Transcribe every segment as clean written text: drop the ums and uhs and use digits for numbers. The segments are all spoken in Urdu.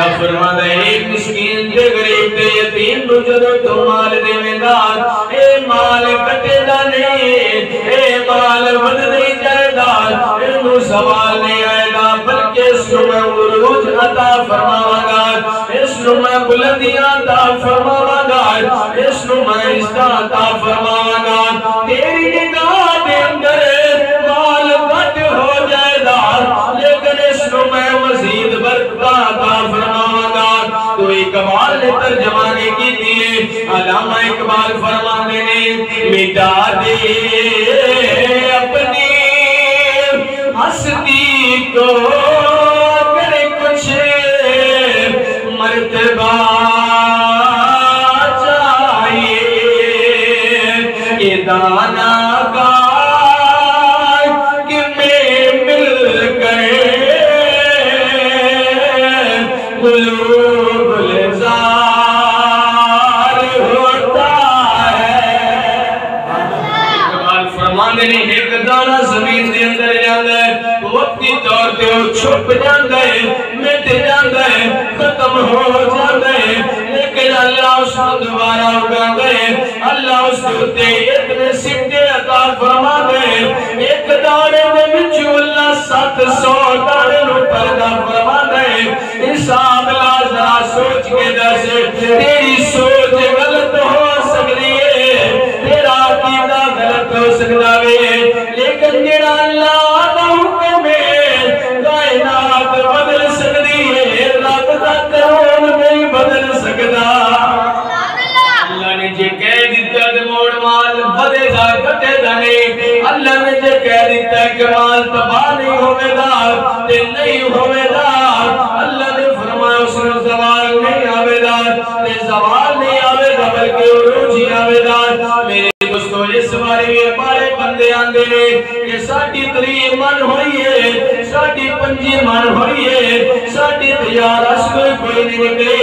اللہ فرماتا ہے ایک مسکین تے غریب تے یتیم نو جدوں تو مال دیویندا اے مال کٹے دا نہیں اے مال ود نہیں جائے گا اینو سوال نہیں آئے گا بلکہ اس نو میں عروج عطا فرماواں گا اس نو میں بلندیاں عطا فرماواں گا اس نو میں عزت عطا فرماواں گا تیری نگاہ دے اندر مال کٹ ہو جائے گا لیکن اس نو میں مزید برکت عطا فرماواں گا تو اقبال نے ترجمانی کی دیئے علامہ اقبال فرمانے نے مٹا دے اپنی ہستی کو کرے کچھ مرتبہ چاہیے یہ دانا کا کہ میں مل گئے قلوب گلزار ہوتا ہے اقبال فرمانے نے ایک دانا زمین دے اندر جاندہ ہے وقتی طور تے وہ چھپ جاندہ ہے مٹ جاندہ ہے ختم ہو جاندہ ہے لیکن اللہ اس کو دوبارہ اگاندہ ہے اللہ اس کو تے اتنے سمٹے عطا فرما دے ایک دانے میں بچو اللہ 700 دانے نو پردہ فرما دے حساب لا ذرا سوچ کے دس تیری سوچ غلط ہو سکتی ہے تیرا عقیدہ غلط ہو سکتا ہے لیکن جڑا اللہ دا حکم ہے کائنات بدل سکتی ہے رب دا قانون نہیں بدل سکتا اللہ نے جے کہہ دیتا کہ موڑ مال بدے دا کٹے دا نہیں اللہ نے جے کہہ دیتا کہ مال تباہ نہیں ہوئے دا تے نہیں ہوئے دا اللہ نے فرمایا اس نے زوال نہیں آوے دا تے زوال نہیں آوے دا بلکہ عروج ہی آوے دا میرے دوستو اس بارے میں بارے بندے آندے نے کہ ساڑھی 3 من ہوئی ہے ساڑھی 5 من ہوئی ہے ساڑھی تیار اسکوئی کوئی نہیں نکلے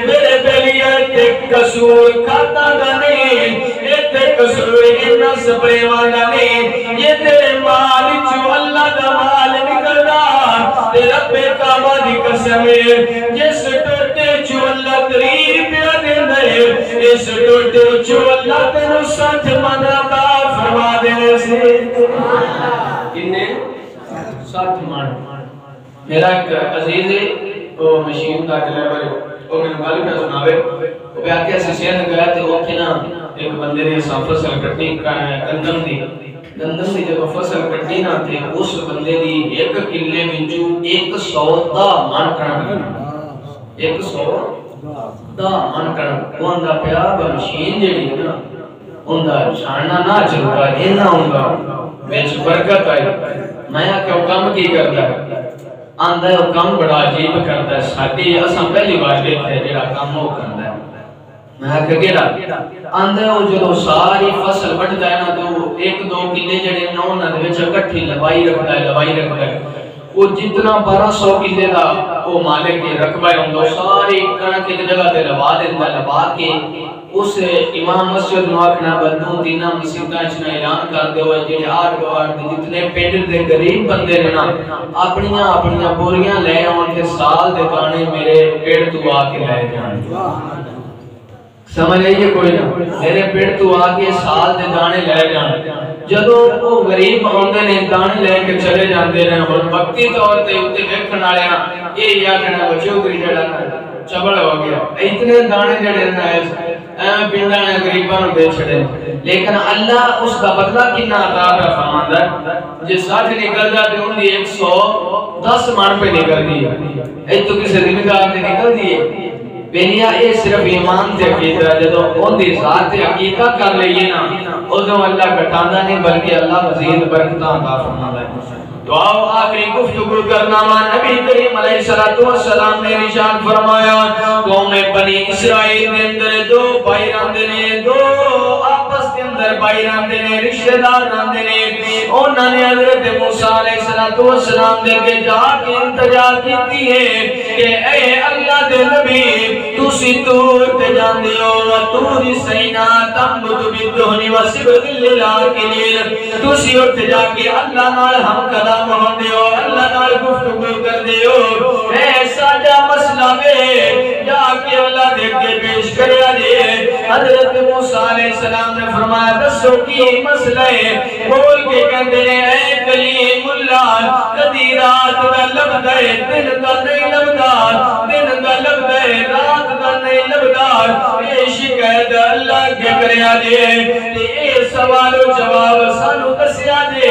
میرے پہلی ایتے قصور کھاتا دا نہیں ایتے قصور انہا سپرے وانا نہیں یہ تیرے مال چو اللہ دا مال نکلنا تے رب کعبہ دی قسم ہے جس ٹوٹے چو اللہ 3 روپیہ دینا ہے اس ٹوٹے چو اللہ تینو 60 من عطا فرما دینے سے کنے 60 من میرا ایک عزیز ہے وہ مشین کا ڈرائیور ہے وہ میں نے گالی پہ سناوے وہ پہ آکے ایسے سیند گیا تھے وہ کنا ایک بندے نے فصل کٹنی گندم دی جب فصل کٹنی نہ تھے اس بندے دی ایک کلے منچو 100 دا من کرنا 100 دا من کرنا وہ اندہ پیاب مشین جڑی نا اندہ چھاننا نہ چلتا اینا اندہ بیچ برکت آئی میں کہ وہ کام کی کرتا ہے آندہ وہ کام بڑا عجیب کرتا ہے ساتھی اساں پہلی بار دیکھتے ہیں جڑا کام وہ کرتا ہے میں کہ گیڑا آندہ وہ جو ساری فصل بڑھتا ہے نا تو 1-2 کلے جڑے نو نہ دے وچ اکٹھی لوائی رکھتا ہے وہ جتنا 1200 کلے دا وہ مالک کے رقبہ ہے ساری کنک ایک جگہ تے لوا دیتا لوا کے اس امام مسجد نواکنا بدنوں دینا مسیحتہ اچھنا اعلان کر دے ہوئے جنہیں آر جتنے پینڈر دے غریب بندے رہنا اپنیاں بوریاں لے آن کے سال دے کانے میرے پیڑ تو آکے لے جانے سمجھ لیجئے کوئی نہ میرے پیڑ تو آکے سال دے دانے لے جانے جدو وہ غریب ہوندے نے دانے لے کے چلے جاندے رہے اور وقتی طور تے ہوتے دیکھن آلے ہیں یہ یا کہنا بچوں گری جڑا چبڑ ہو گیا اتنے دانے جڑے رہنا ہے پنڈانے غریبانوں دے چھڑے لیکن اللہ اس کا بدلہ کنا عطا فرماندا ہے جس 60 نکل جاتے ان دی 110 من پہ نکل دی اے تو کسی ذمہ دار نے نکل دیے بینیا اے صرف ایمان تے عقیدہ جدو ان دی ذات تے عقیدہ کر لئیے نا ادھوں اللہ گھٹاندا نہیں بلکہ اللہ مزید برکتاں عطا فرماندا ہے دعا آخری گفتگو کرنا نبی کریم علیہ السلام نے ارشاد فرمایا قوم بنی اسرائیل نے اندر 2 بھائی رہندے نے 2 آپس کے اندر اندر بھائی راندے نے رشتہ دار راندے نے انہوں نے حضرت موسیٰ علیہ السلام دے کے جا کے انتجا کیتی ہے کہ اے اللہ دے نبی تسی تور تے جان دیو توری سینا تمبت بالدہن و سبت للآکلین تسی اٹھ جا کے اللہ نال ہم کلام ہو دیو اللہ نال گفتگو کر دیو اے ساجا مسئلہ میں جا کے اللہ دے کے پیش کریا دے حضرت موسیٰ علیہ السلام نے فرمایا دسو کی مسئلہ ہے بول کے کہندے نے اے کلیم اللہ کدی رات دا لبدا ہے دن دا نہیں لبدا دن دا لبدا ہے رات دا نہیں لبدا اے شکایت اللہ کے کریا دے تے اے سوال و جواب سانو دسیا دے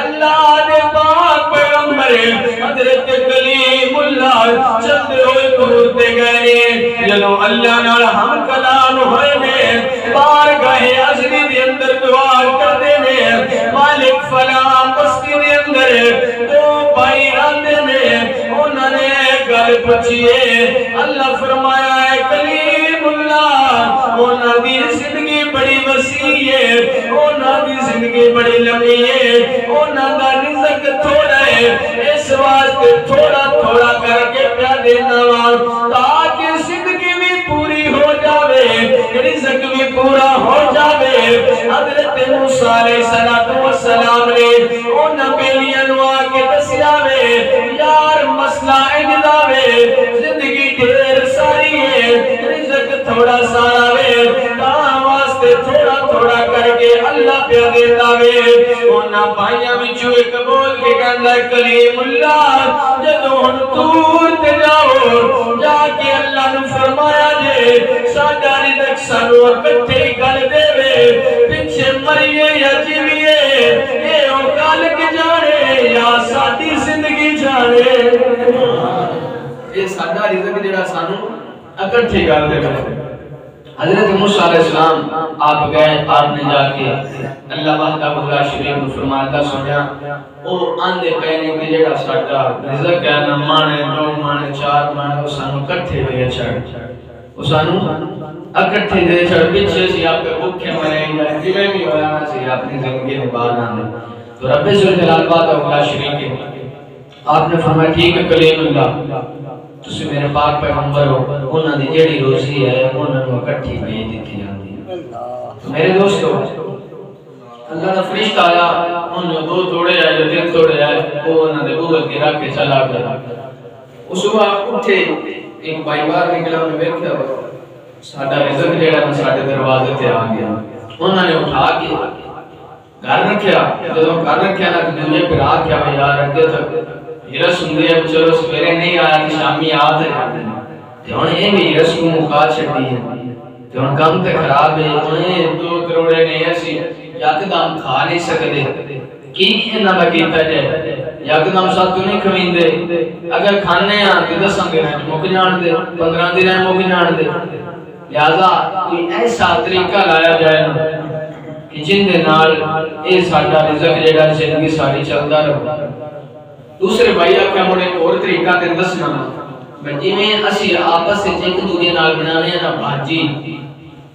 اللہ دے پاک پیغمبر حضرت کلیم اللہ چلتے ہوئے دور تے گئے جنو اللہ نال ہم کلام ہوئے نے بارگاہ عزلی دے اندر دعا کر دے نے مالک فلاں بستی دے اندر دو بھائی راندے نے انہوں نے گل پچھئے اللہ فرمایا ہے کلیم اللہ انہوں دی زندگی بڑی وسیع ہے انہوں دی زندگی بڑی لمبی ہے انہوں دا رزق تھوڑا ہے اس واسطے تھوڑا تھوڑا کر کے پیا دینا تاکہ زندگی بھی پوری ہو جاوے رزق بھی پورا ہو جاوے حضرت موسیٰ علیہ السلام نے انہوں بیلیاں نوا کے دسیاوے یار مسئلہ اجداوے زندگی ڈھیر ساری ہے رزق تھوڑا سارا وے تاں واسطے تھوڑا تھوڑا کر کے اللہ پہ دیتا وے انہاں بھائیاں بچو ایک بول کے کہندہ کلیم اللہ جدو ہن دور تے جاؤ جا کے اللہ نے فرمایا جے ساڈا رزق سانو اکٹھے گل دے وے پیچھے مریے یا جیویے اے او گل کے جانے یا ساڈی زندگی جانے اے ساڈا رزق جڑا سانو اکٹھے گل دے وے حضرت موسیٰ علیہ السلام آپ گئے آپ نے جا کے اللہ وحدہ بھلا شریف کو فرماتا سنیا او آندے پہنے کے جڑا ساڈا رزق ہے نا مانے دو مانے چار مانے وہ سانو کٹھے دے چھڑ وہ سانو اکٹھے دے چھڑ پیچھے سی آپ کے بکھے مرے جائے جویں بھی ہویا نا سی اپنی زندگی میں باہر آنے تو رب ذوالجلال وحدہ بھلا شریف کے آپ نے فرمایا ٹھیک ہے کلیم اللہ تسی میرے پاک پیغمبر ہو انہاں دی جیڑی روزی ہے انہاں نوں اکٹھی بھیج دتی جاندی ہے تو میرے دوستو اللہ دا فرشتہ آیا انہوں دو توڑے آئے جو تین توڑے آئے وہ انہوں نے بوگل کے رکھ کے چلا گیا اس وقت اٹھے ایک بھائی بار نکلا انہوں نے بیٹھا ساڈا رزق جیڑا نا ساڈے دروازے تے آ گیا انہوں نے اٹھا کے گھر رکھیا جدوں گھر رکھیا نا دنیا پھر آ کیا میں یار اگے تک یہ سندے اب چلو سویرے نہیں آیا کہ شامی آتے جاتے ہیں تے انہیں بھی رس کو مکا چھڑی ہے تے ان کم تے خراب ہے انہیں دو کروڑے نہیں ایسی یقدام کھا نہیں سکتے کی انہاں دا کیتا جائے یقدام ساتھ تو نہیں کھوین دے اگر کھانے ہیں تو 10 دن مک جان دے 15 دن مک جان دے لہذا کوئی ایسا طریقہ لایا جائے نا کہ جن دے نال اے ساڈا رزق جیڑا زندگی ساری چلدا رہے دوسرے بھائی آپ کا مڑے اور طریقہ تے دسنا بچی میں اسی آپس سے ایک دوسرے نال بنانے نا بھاجی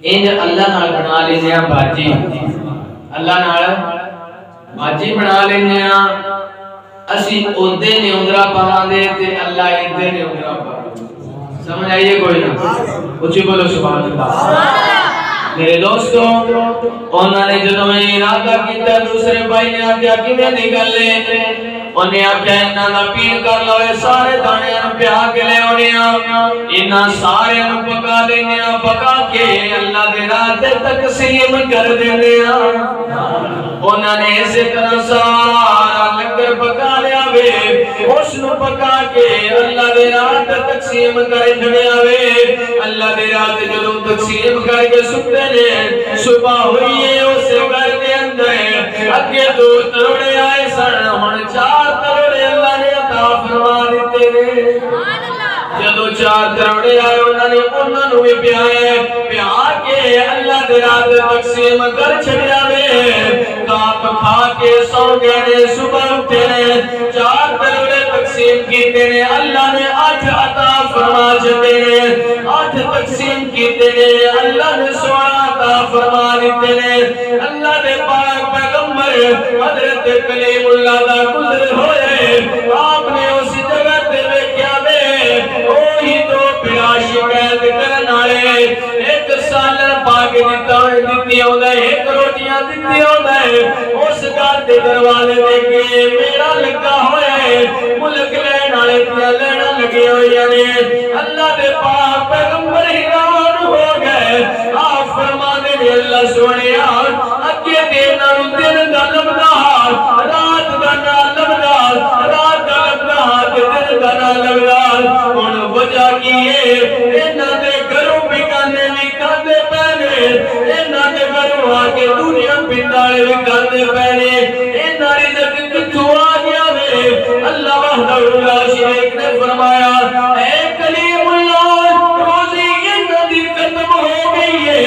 انج اللہ نال بنا لینے ہیں بھاجی اللہ نال بھاجی بنا لینے ہیں اسی اودے نے اندرا پاواں دے تے اللہ ایندے نے اندرا پاواں سمجھ آئیے کوئی نہ اونچی بولو سبحان اللہ میرے دوستو انہوں نے جدوں میں ارادہ کیتا دوسرے بھائی نے آکھیا کیویں نکل لے انہیں آکھیا انہاں دا پیڑ کر لو سارے دانے پیا کے لے اونیاں انہاں سارے پکا لینے پکا کے اللہ دے راہ تے تقسیم کر دینے انہاں نے اسی طرح سارا لنگر پکا لیا وے اس نو پکا کے اللہ دے راہ تے تقسیم کر چھڑیا وے اللہ دے راہ تے جدوں تقسیم کر کے ستے نے صبح ہوئی ہے اس گھر دے اندر اگے 2 تروڑے آئے سن ہن 4 تروڑے اللہ نے عطا فرما دیتے نے جدو 4 تروڑے آئے انہوں نے بھی پیار کے اللہ دے راہ تقسیم کر چھڑیا وے کاپ کھا کے سو گئے صبح اٹھے 4 تروڑے تقسیم تقسیم کیتے نے اللہ نے 8 عطا فرما چھتے نے 8 تقسیم کیتے نے اللہ نے 16 عطا فرما دیتے نے اللہ نے پاک پیغمبر حضرت کلیم اللہ دا گزر ہوئے آپ نے اس جگہ تے ویکھیا وے وہی دو بلا شکایت کرن والے ایک سالن پاک دتی ہوندا ہے ایک روٹیاں دتی ہوندا ہے اس گھر دے دروازے دے کے میرا لگا ہویا ہے ملک لین والے دیاں لینا لگے ہوئے نے اللہ دے پاک پیغمبر حیران ہو گئے آپ فرمانے نے اللہ سونیا اگے تے نال دن دا لبدا رات دا نہ لبدا رات دا لبدا تے دن دا نہ لبدا ہن وجہ کی ہے انہاں دے گھروں بکانے بھی کھاندے پے انہاں دے گھروں آ کے دنیا پنڈالے بھی کھاندے پے انہاں رزق کتھوں آ گیا وے اللہ وحدہ لا شریک نے فرمایا اے کلیم اللہ روزی انہاں دی ختم ہو گئی ہے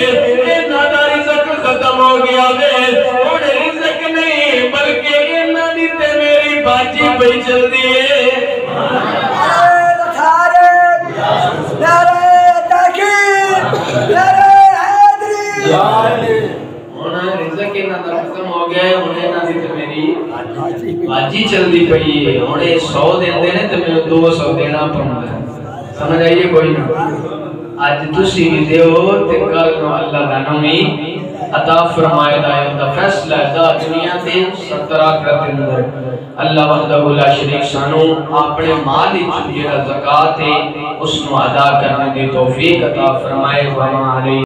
انہاں دا رزق ختم ہو گیا وے ہن رزق نہیں بلکہ انہاں دی تے میری باجی پئی چلدی ہے باجی چلدی پئی ہے ہن 100 دیندے نے تے میں 200 دینا پوندا سمجھ آئیے کوئی نہ اج تسی بھی دیو تے کل نو اللہ دا نویں عطا فرمائے دا فیصلہ دا دنیا تے 70 آخرت اندر اللہ وحدہ لا شریک سانو اپنے مال وچ جڑا زکات ہے اس نو ادا کرنے دی توفیق عطا فرمائے